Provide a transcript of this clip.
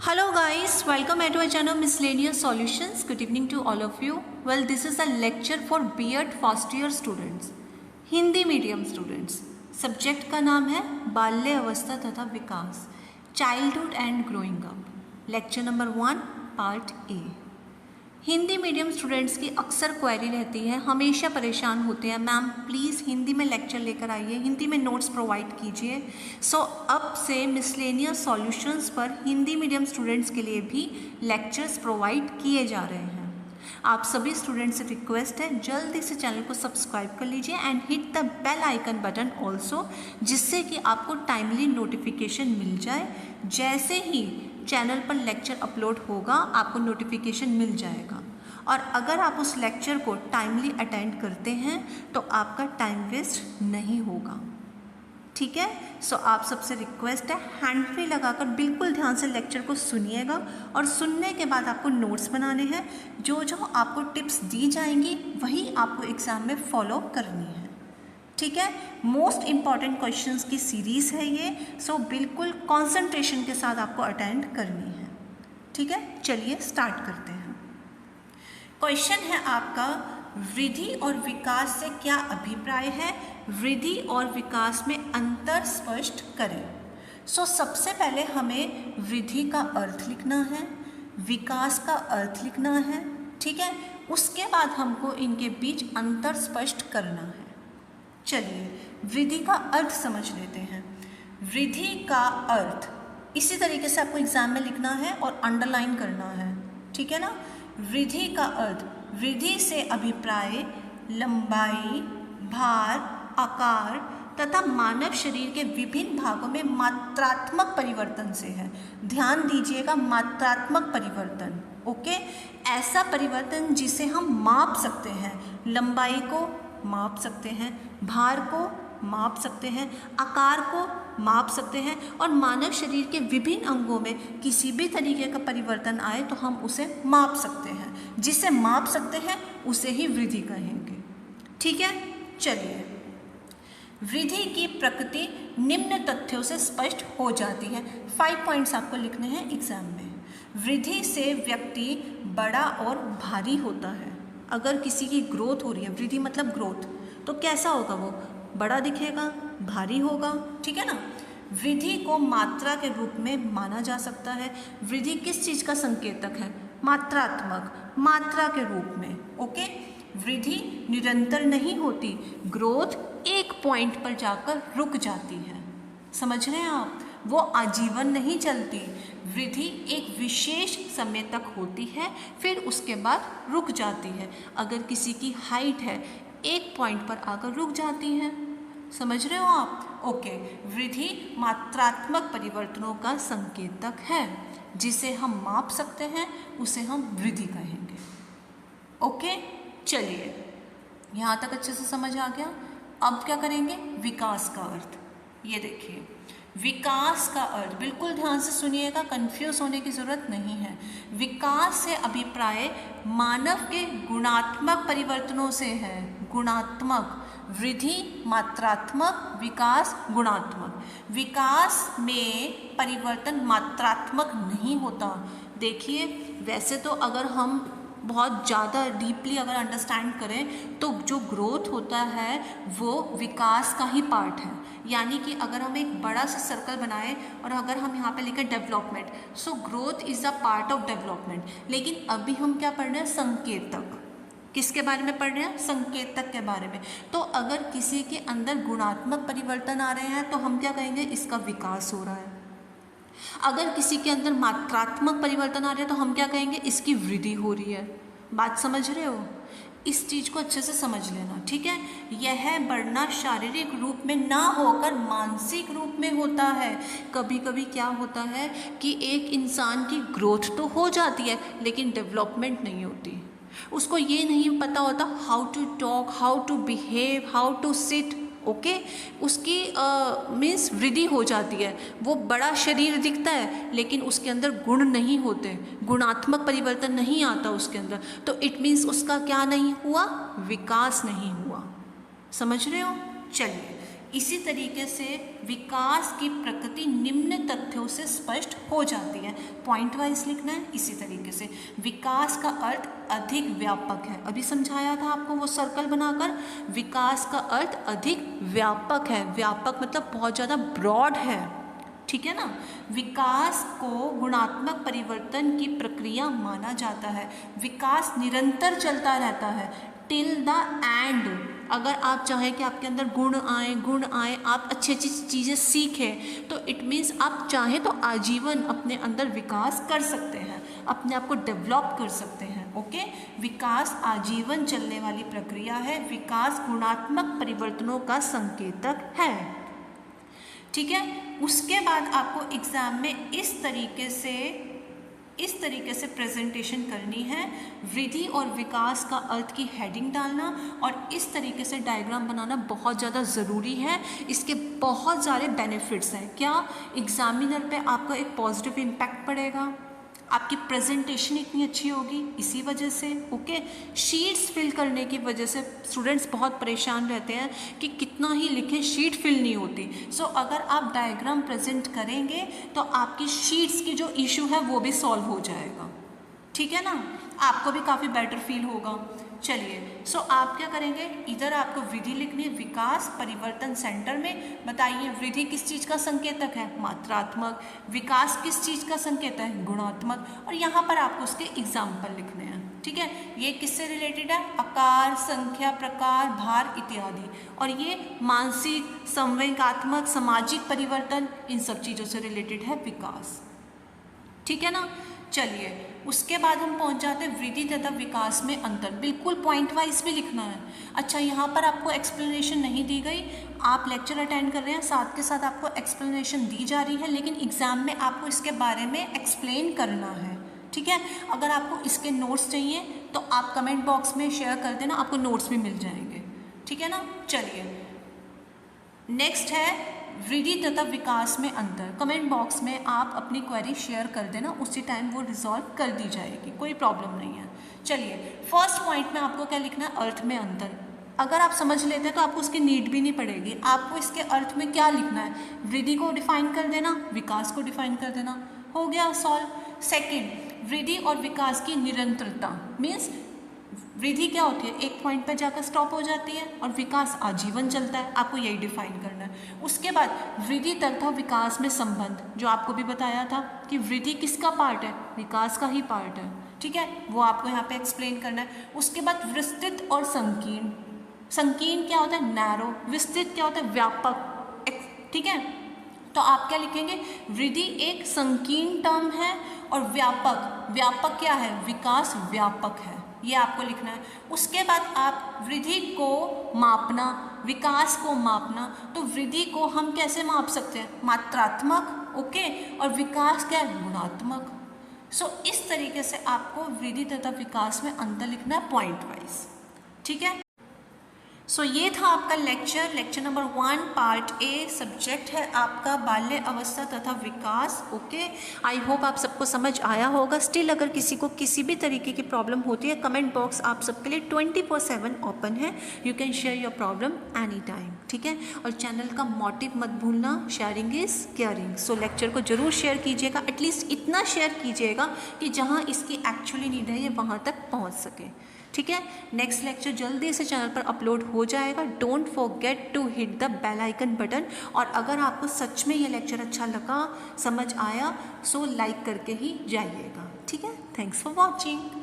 Hello guys, welcome to our channel Miscellaneous Solutions. Good evening to all of you. Well, this is a lecture for B.Ed first year students, Hindi medium students. Subject का नाम है बाल्य अवस्था तथा विकास, childhood and growing up. Lecture number 1 part A. Hindi medium students की अक्सर query रहती है, हमेशा परेशान होते हैं, मैम प्लीज़ हिंदी में लेक्चर लेकर आइए, हिंदी में नोट्स प्रोवाइड कीजिए. सो अब से मिसलेनियस सॉल्यूशंस पर हिंदी मीडियम स्टूडेंट्स के लिए भी लेक्चर्स प्रोवाइड किए जा रहे हैं. आप सभी स्टूडेंट्स से रिक्वेस्ट है जल्दी से चैनल को सब्सक्राइब कर लीजिए and hit the bell icon button also, जिससे कि आपको टाइमली नोटिफिकेशन मिल जाए. जैसे ही चैनल पर लेक्चर अपलोड होगा आपको नोटिफिकेशन मिल जाएगा. और अगर आप उस लेक्चर को टाइमली अटेंड करते हैं तो आपका टाइम वेस्ट नहीं होगा. ठीक है. सो आप सबसे रिक्वेस्ट है हैंड फ्री लगाकर बिल्कुल ध्यान से लेक्चर को सुनिएगा और सुनने के बाद आपको नोट्स बनाने हैं. जो जो आपको टिप्स दी जाएंगी वही आपको एग्ज़ाम में फॉलो करनी है. ठीक है. मोस्ट इम्पॉर्टेंट क्वेश्चंस की सीरीज़ है ये. सो बिल्कुल कंसंट्रेशन के साथ आपको अटेंड करनी है. ठीक है. चलिए स्टार्ट करते हैं. क्वेश्चन है आपका, वृद्धि और विकास से क्या अभिप्राय है, वृद्धि और विकास में अंतर स्पष्ट करें. सो सबसे पहले हमें वृद्धि का अर्थ लिखना है, विकास का अर्थ लिखना है. ठीक है. उसके बाद हमको इनके बीच अंतर स्पष्ट करना है. चलिए वृद्धि का अर्थ समझ लेते हैं. वृद्धि का अर्थ इसी तरीके से आपको एग्जाम में लिखना है और अंडरलाइन करना है. ठीक है ना. वृद्धि का अर्थ, वृद्धि से अभिप्राय लंबाई, भार, आकार तथा मानव शरीर के विभिन्न भागों में मात्रात्मक परिवर्तन से है. ध्यान दीजिएगा, मात्रात्मक परिवर्तन. ओके. ऐसा परिवर्तन जिसे हम माप सकते हैं. लंबाई को माप सकते हैं, भार को माप सकते हैं, आकार को माप सकते हैं और मानव शरीर के विभिन्न अंगों में किसी भी तरीके का परिवर्तन आए तो हम उसे माप सकते हैं. जिसे माप सकते हैं उसे ही वृद्धि कहेंगे. ठीक है. चलिए, वृद्धि की प्रकृति निम्न तथ्यों से स्पष्ट हो जाती है. 5 पॉइंट्स आपको लिखने हैं एग्जाम में. वृद्धि से व्यक्ति बड़ा और भारी होता है. अगर किसी की ग्रोथ हो रही है, वृद्धि मतलब ग्रोथ, तो कैसा होगा? वो बड़ा दिखेगा, भारी होगा. ठीक है ना. वृद्धि को मात्रा के रूप में माना जा सकता है. वृद्धि किस चीज़ का संकेतक है? मात्रात्मक, मात्रा के रूप में. ओके. वृद्धि निरंतर नहीं होती, ग्रोथ एक पॉइंट पर जाकर रुक जाती है. समझ रहे हैं आप? वो आजीवन नहीं चलती. वृद्धि एक विशेष समय तक होती है, फिर उसके बाद रुक जाती है. अगर किसी की हाइट है, एक पॉइंट पर आकर रुक जाती है. समझ रहे हो आप? ओके. वृद्धि मात्रात्मक परिवर्तनों का संकेतक है. जिसे हम माप सकते हैं उसे हम वृद्धि कहेंगे. ओके. चलिए, यहाँ तक अच्छे से समझ आ गया. अब क्या करेंगे? विकास का अर्थ. ये देखिए, विकास का अर्थ बिल्कुल ध्यान से सुनिएगा, कंफ्यूज होने की ज़रूरत नहीं है. विकास से अभिप्राय मानव के गुणात्मक परिवर्तनों से है. गुणात्मक. वृद्धि मात्रात्मक, विकास गुणात्मक. विकास में परिवर्तन मात्रात्मक नहीं होता. देखिए, वैसे तो अगर हम बहुत ज़्यादा डीपली अगर अंडरस्टैंड करें तो जो ग्रोथ होता है वो विकास का ही पार्ट है. यानी कि अगर हम एक बड़ा सा सर्कल बनाएं और अगर हम यहाँ पे लिखें development, so growth is a part of development. लेकिन अभी हम क्या पढ़ रहे हैं? संकेतक. किसके बारे में पढ़ रहे हैं? संकेतक के बारे में. तो अगर किसी के अंदर गुणात्मक परिवर्तन आ रहे हैं तो हम क्या कहेंगे? इसका विकास हो रहा है. अगर किसी के अंदर मात्रात्मक परिवर्तन आ रहे हैं तो हम क्या कहेंगे? इसकी वृद्धि हो रही है. बात समझ रहे हो? इस चीज़ को अच्छे से समझ लेना. ठीक है. यह बढ़ना शारीरिक रूप में ना होकर मानसिक रूप में होता है. कभी कभी क्या होता है कि एक इंसान की ग्रोथ तो हो जाती है लेकिन डेवलपमेंट नहीं होती. उसको ये नहीं पता होता how to talk, how to behave, how to sit. Okay. उसकी मीन्स वृद्धि हो जाती है. वो बड़ा शरीर दिखता है लेकिन उसके अंदर गुण नहीं होते, गुणात्मक परिवर्तन नहीं आता उसके अंदर. तो इट मीन्स उसका क्या नहीं हुआ? विकास नहीं हुआ. समझ रहे हो? चलिए, इसी तरीके से विकास की प्रकृति निम्न तथ्यों से स्पष्ट हो जाती है। पॉइंट वाइज लिखना है। इसी तरीके से विकास का अर्थ अधिक व्यापक है, अभी समझाया था आपको वो सर्कल बनाकर। विकास का अर्थ अधिक व्यापक है, व्यापक मतलब बहुत ज़्यादा ब्रॉड है, ठीक है ना। विकास को गुणात्मक परिवर्तन की प्रक्रिया माना जाता है। विकास निरंतर चलता रहता है टिल द एंड। अगर आप चाहें कि आपके अंदर गुण आए, आप अच्छी अच्छी चीज़ें सीखें, तो इट मीन्स आप चाहें तो आजीवन अपने अंदर विकास कर सकते हैं, अपने आप को डेवलप कर सकते हैं। ओके, विकास आजीवन चलने वाली प्रक्रिया है। विकास गुणात्मक परिवर्तनों का संकेतक है, ठीक है। उसके बाद आपको एग्जाम में इस तरीके से प्रेजेंटेशन करनी है। वृद्धि और विकास का अर्थ की हेडिंग डालना और इस तरीके से डायग्राम बनाना बहुत ज़्यादा ज़रूरी है। इसके बहुत सारे बेनिफिट्स हैं। क्या? एग्जामिनर पे आपका एक पॉजिटिव इम्पैक्ट पड़ेगा, आपकी प्रेजेंटेशन इतनी अच्छी होगी इसी वजह से। ओके, शीट्स फिल करने की वजह से स्टूडेंट्स बहुत परेशान रहते हैं कि कितना ही लिखें शीट फिल नहीं होती। सो अगर आप डायग्राम प्रेजेंट करेंगे तो आपकी शीट्स की जो इशू है वो भी सॉल्व हो जाएगा, ठीक है ना। आपको भी काफ़ी बेटर फील होगा। चलिए, सो आप क्या करेंगे, इधर आपको वृद्धि लिखनी है, विकास परिवर्तन सेंटर में। बताइए वृद्धि किस चीज़ का संकेतक है? मात्रात्मक। विकास किस चीज़ का संकेतक है? गुणात्मक। और यहाँ पर आपको उसके एग्जाम्पल लिखने हैं, ठीक है। ये किससे रिलेटेड है? आकार, संख्या, प्रकार, भार इत्यादि। और ये मानसिक, संवेगात्मक, सामाजिक परिवर्तन, इन सब चीज़ों से रिलेटेड है विकास, ठीक है ना। चलिए, उसके बाद हम पहुंच जाते हैं वृद्धि तथा विकास में अंतर। बिल्कुल पॉइंट वाइज भी लिखना है। अच्छा, यहाँ पर आपको एक्सप्लेनेशन नहीं दी गई, आप लेक्चर अटेंड कर रहे हैं, साथ के साथ आपको एक्सप्लेनेशन दी जा रही है, लेकिन एग्जाम में आपको इसके बारे में एक्सप्लेन करना है, ठीक है। अगर आपको इसके नोट्स चाहिए तो आप कमेंट बॉक्स में शेयर कर देना, आपको नोट्स भी मिल जाएंगे, ठीक है ना। चलिए, नेक्स्ट है वृद्धि तथा विकास में अंतर। कमेंट बॉक्स में आप अपनी क्वेरी शेयर कर देना, उसी टाइम वो रिजॉल्व कर दी जाएगी, कोई प्रॉब्लम नहीं है। चलिए, फर्स्ट पॉइंट में आपको क्या लिखना है? अर्थ में अंतर। अगर आप समझ लेते हैं तो आपको उसकी नीड भी नहीं पड़ेगी। आपको इसके अर्थ में क्या लिखना है? वृद्धि को डिफाइन कर देना, विकास को डिफाइन कर देना, हो गया सॉल्व। सेकेंड, वृद्धि और विकास की निरंतरता। मीन्स वृद्धि क्या होती है? एक पॉइंट पर जाकर स्टॉप हो जाती है, और विकास आजीवन चलता है, आपको यही डिफाइन करना है। उसके बाद वृद्धि तथा विकास में संबंध, जो आपको भी बताया था कि वृद्धि किसका पार्ट है? विकास का ही पार्ट है, ठीक है, वो आपको यहाँ पे एक्सप्लेन करना है। उसके बाद विस्तृत और संकीर्ण। संकीर्ण क्या होता है? नैरो। विस्तृत क्या होता है? व्यापक, ठीक है। तो आप क्या लिखेंगे? वृद्धि एक संकीर्ण टर्म है, और व्यापक क्या है? विकास व्यापक है, ये आपको लिखना है। उसके बाद आप वृद्धि को मापना, विकास को मापना। तो वृद्धि को हम कैसे माप सकते हैं? मात्रात्मक, ओके, और विकास क्या है? गुणात्मक। सो इस तरीके से आपको वृद्धि तथा विकास में अंतर लिखना है पॉइंट वाइज, ठीक है। सो ये था आपका लेक्चर नंबर 1 पार्ट ए। सब्जेक्ट है आपका बाल्य अवस्था तथा विकास, ओके। आई होप आप सबको समझ आया होगा। स्टिल अगर किसी को किसी भी तरीके की प्रॉब्लम होती है, कमेंट बॉक्स आप सबके लिए 24/7 ओपन है। You can share your problem any time, ठीक है। और चैनल का मोटिव मत भूलना, sharing is caring. So lecture को जरूर शेयर कीजिएगा, एटलीस्ट इतना शेयर कीजिएगा कि जहाँ इसकी एक्चुअली नीड है ये वहाँ तक पहुँच सके, ठीक है। नेक्स्ट लेक्चर जल्दी से चैनल पर अपलोड हो जाएगा। Don't forget to hit the bell icon button. और अगर आपको सच में ये लेक्चर अच्छा लगा, समझ आया, सो लाइक करके ही जाइएगा, ठीक है। Thanks for watching.